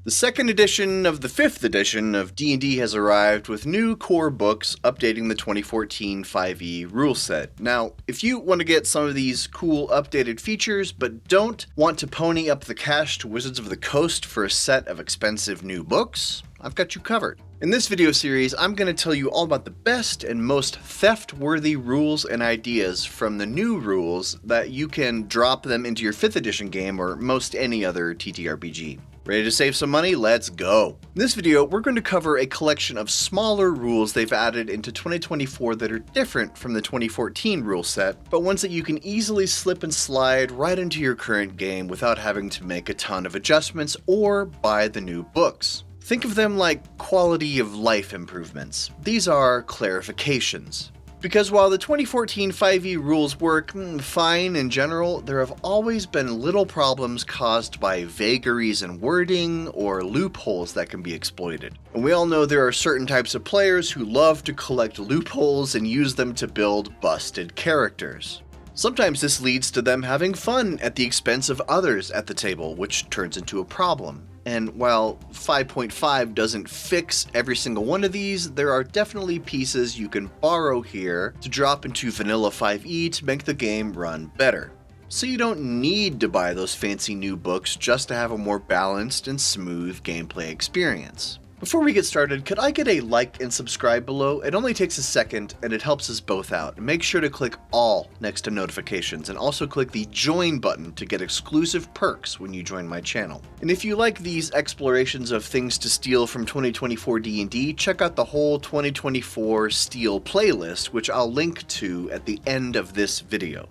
The second edition of the 5th edition of D&D has arrived with new core books updating the 2014 5e rule set. Now, if you want to get some of these cool updated features but don't want to pony up the cash to Wizards of the Coast for a set of expensive new books, I've got you covered. In this video series, I'm going to tell you all about the best and most theft-worthy rules and ideas from the new rules that you can drop them into your 5th edition game or most any other TTRPG. Ready to save some money? Let's go! In this video, we're going to cover a collection of smaller rules they've added into 2024 that are different from the 2014 rule set, but ones that you can easily slip and slide right into your current game without having to make a ton of adjustments or buy the new books. Think of them like quality of life improvements. These are clarifications. Because while the 2014 5e rules work fine in general, there have always been little problems caused by vagaries in wording or loopholes that can be exploited. And we all know there are certain types of players who love to collect loopholes and use them to build busted characters. Sometimes this leads to them having fun at the expense of others at the table, which turns into a problem. And while 5.5 doesn't fix every single one of these, there are definitely pieces you can borrow here to drop into vanilla 5e to make the game run better. So you don't need to buy those fancy new books just to have a more balanced and smooth gameplay experience. Before we get started, could I get a like and subscribe below? It only takes a second and it helps us both out. Make sure to click all next to notifications and also click the join button to get exclusive perks when you join my channel. And if you like these explorations of things to steal from 2024 D&D, check out the whole 2024 Steal playlist, which I'll link to at the end of this video.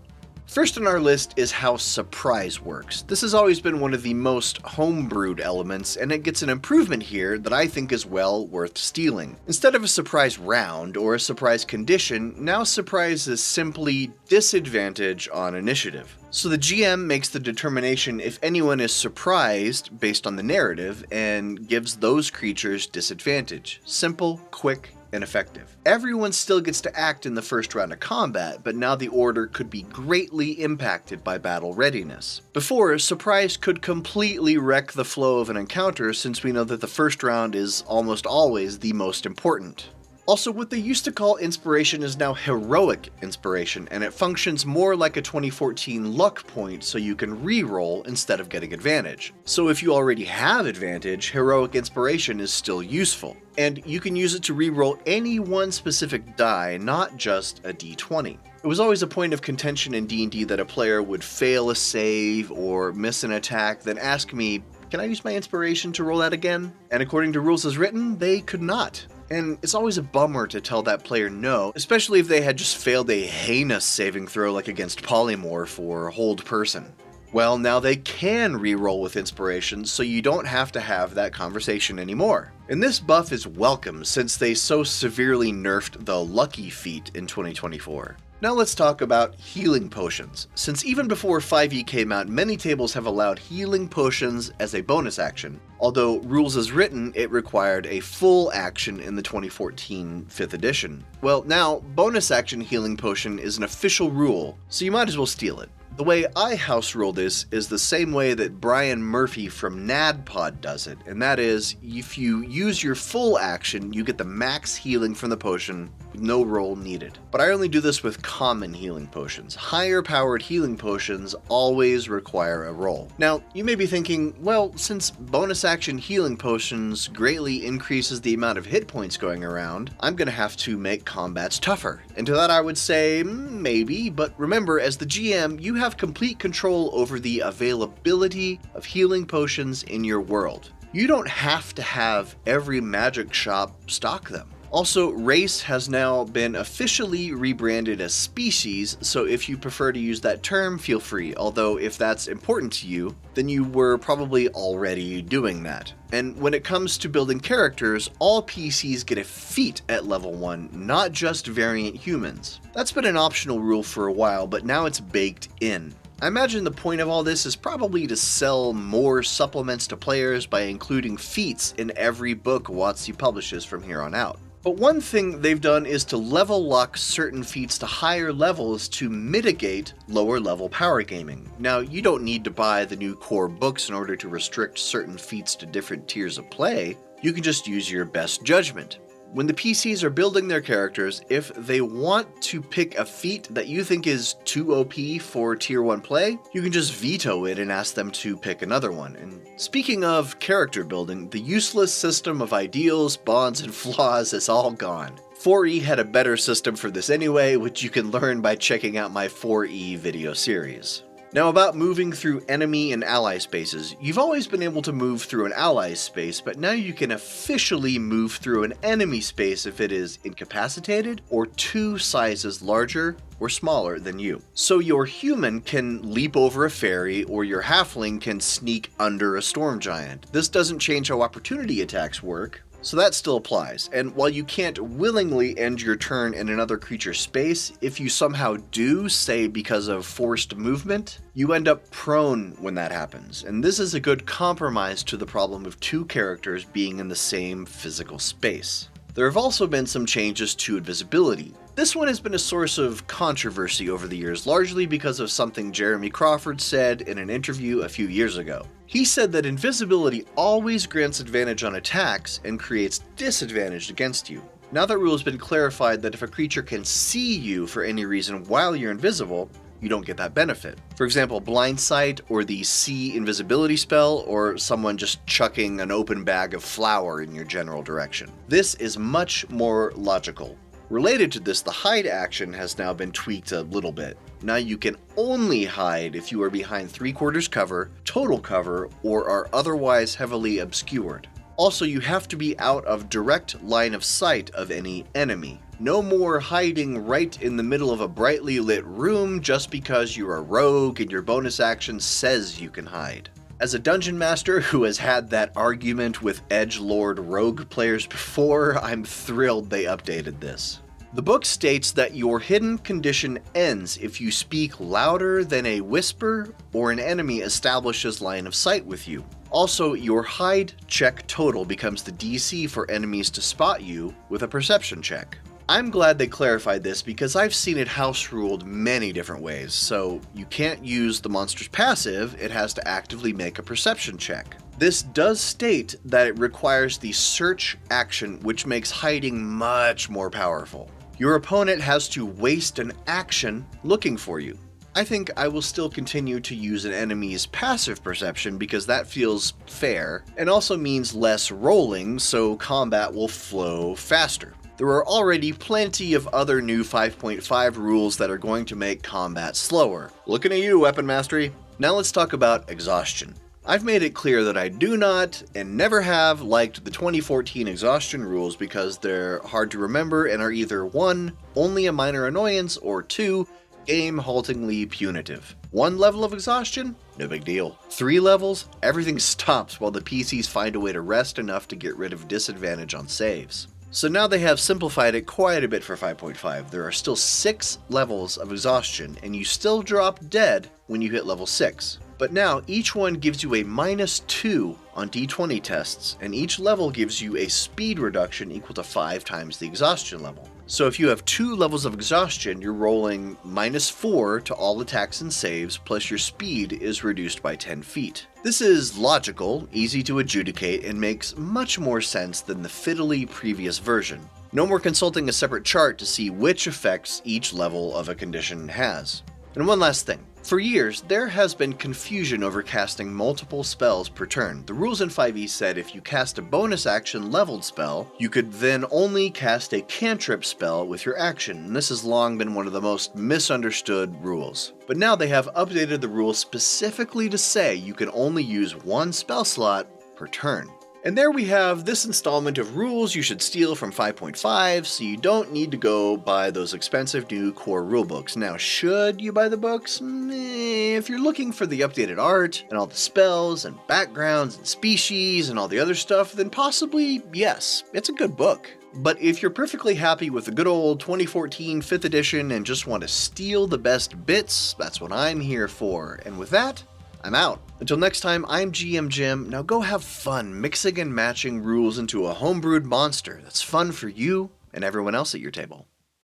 First on our list is how surprise works. This has always been one of the most homebrewed elements, and it gets an improvement here that I think is well worth stealing. Instead of a surprise round or a surprise condition, now surprise is simply disadvantage on initiative. So the GM makes the determination if anyone is surprised based on the narrative and gives those creatures disadvantage. Simple, quick, and effective. Everyone still gets to act in the first round of combat, but now the order could be greatly impacted by battle readiness. Before, surprise could completely wreck the flow of an encounter since we know that the first round is almost always the most important. Also, what they used to call inspiration is now heroic inspiration, and it functions more like a 2014 luck point so you can re-roll instead of getting advantage. So if you already have advantage, heroic inspiration is still useful. And you can use it to re-roll any one specific die, not just a d20. It was always a point of contention in D&D that a player would fail a save or miss an attack, then ask me, can I use my inspiration to roll that again? And according to rules as written, they could not. And it's always a bummer to tell that player no, especially if they had just failed a heinous saving throw like against Polymorph or Hold Person. Well, now they can re-roll with inspiration, so you don't have to have that conversation anymore. And this buff is welcome since they so severely nerfed the lucky feat in 2024. Now let's talk about healing potions. Since even before 5e came out, many tables have allowed healing potions as a bonus action. Although rules as written, it required a full action in the 2014 5th edition. Well, now bonus action healing potion is an official rule, so you might as well steal it. The way I house rule this is the same way that Brian Murphy from NADPOD does it, and that is, if you use your full action, you get the max healing from the potion with no roll needed. But I only do this with common healing potions. Higher powered healing potions always require a roll. Now, you may be thinking, well, since bonus action healing potions greatly increases the amount of hit points going around, I'm gonna have to make combats tougher. And to that I would say, maybe, but remember, as the GM, you have complete control over the availability of healing potions in your world. You don't have to have every magic shop stock them. Also, race has now been officially rebranded as species, so if you prefer to use that term, feel free, although if that's important to you, then you were probably already doing that. And when it comes to building characters, all PCs get a feat at level 1, not just variant humans. That's been an optional rule for a while, but now it's baked in. I imagine the point of all this is probably to sell more supplements to players by including feats in every book WotC publishes from here on out. But one thing they've done is to level lock certain feats to higher levels to mitigate lower level power gaming. Now, you don't need to buy the new core books in order to restrict certain feats to different tiers of play. You can just use your best judgment. When the PCs are building their characters, if they want to pick a feat that you think is too OP for tier 1 play, you can just veto it and ask them to pick another one. And speaking of character building, the useless system of ideals, bonds, and flaws is all gone. 4E had a better system for this anyway, which you can learn by checking out my 4E video series. Now about moving through enemy and ally spaces, you've always been able to move through an ally space, but now you can officially move through an enemy space if it is incapacitated or 2 sizes larger or smaller than you. So your human can leap over a fairy or your halfling can sneak under a storm giant. This doesn't change how opportunity attacks work, so that still applies, and while you can't willingly end your turn in another creature's space, if you somehow do, say because of forced movement, you end up prone when that happens, and this is a good compromise to the problem of 2 characters being in the same physical space. There have also been some changes to Invisibility. This one has been a source of controversy over the years, largely because of something Jeremy Crawford said in an interview a few years ago. He said that Invisibility always grants advantage on attacks and creates disadvantage against you. Now that rule has been clarified that if a creature can see you for any reason while you're invisible, you don't get that benefit. For example, Blind Sight or the See Invisibility spell, or someone just chucking an open bag of flour in your general direction. This is much more logical. Related to this, the hide action has now been tweaked a little bit. Now you can only hide if you are behind 3/4 cover, total cover, or are otherwise heavily obscured. Also, you have to be out of direct line of sight of any enemy. No more hiding right in the middle of a brightly lit room just because you're a rogue and your bonus action says you can hide. As a dungeon master who has had that argument with edgelord rogue players before, I'm thrilled they updated this. The book states that your hidden condition ends if you speak louder than a whisper or an enemy establishes line of sight with you. Also, your hide check total becomes the DC for enemies to spot you with a perception check. I'm glad they clarified this because I've seen it house ruled many different ways, so you can't use the monster's passive, it has to actively make a perception check. This does state that it requires the search action, which makes hiding much more powerful. Your opponent has to waste an action looking for you. I think I will still continue to use an enemy's passive perception because that feels fair, and also means less rolling, so combat will flow faster. There are already plenty of other new 5.5 rules that are going to make combat slower. Looking at you, Weapon Mastery. Now let's talk about Exhaustion. I've made it clear that I do not, and never have, liked the 2014 Exhaustion rules because they're hard to remember and are either 1, only a minor annoyance, or 2, game-haltingly punitive. 1 level of Exhaustion? No big deal. 3 levels? Everything stops while the PCs find a way to rest enough to get rid of disadvantage on saves. So now they have simplified it quite a bit for 5.5. There are still 6 levels of Exhaustion, and you still drop dead when you hit level 6. But now each one gives you a -2 on D20 tests, and each level gives you a speed reduction equal to 5 times the Exhaustion level. So if you have 2 levels of Exhaustion, you're rolling -4 to all attacks and saves, plus your speed is reduced by 10 feet. This is logical, easy to adjudicate, and makes much more sense than the fiddly previous version. No more consulting a separate chart to see which effects each level of a condition has. And one last thing. For years, there has been confusion over casting multiple spells per turn. The rules in 5e said if you cast a bonus action leveled spell, you could then only cast a cantrip spell with your action, and this has long been one of the most misunderstood rules. But now they have updated the rules specifically to say you can only use 1 spell slot per turn. And there we have this installment of rules you should steal from 5.5, so you don't need to go buy those expensive new core rulebooks. Now, should you buy the books? If you're looking for the updated art, and all the spells, and backgrounds, and species, and all the other stuff, then possibly, yes, it's a good book. But if you're perfectly happy with the good old 2014 5th edition and just want to steal the best bits, that's what I'm here for. And with that, I'm out. Until next time, I'm GM Jim. Now go have fun mixing and matching rules into a homebrewed monster that's fun for you and everyone else at your table.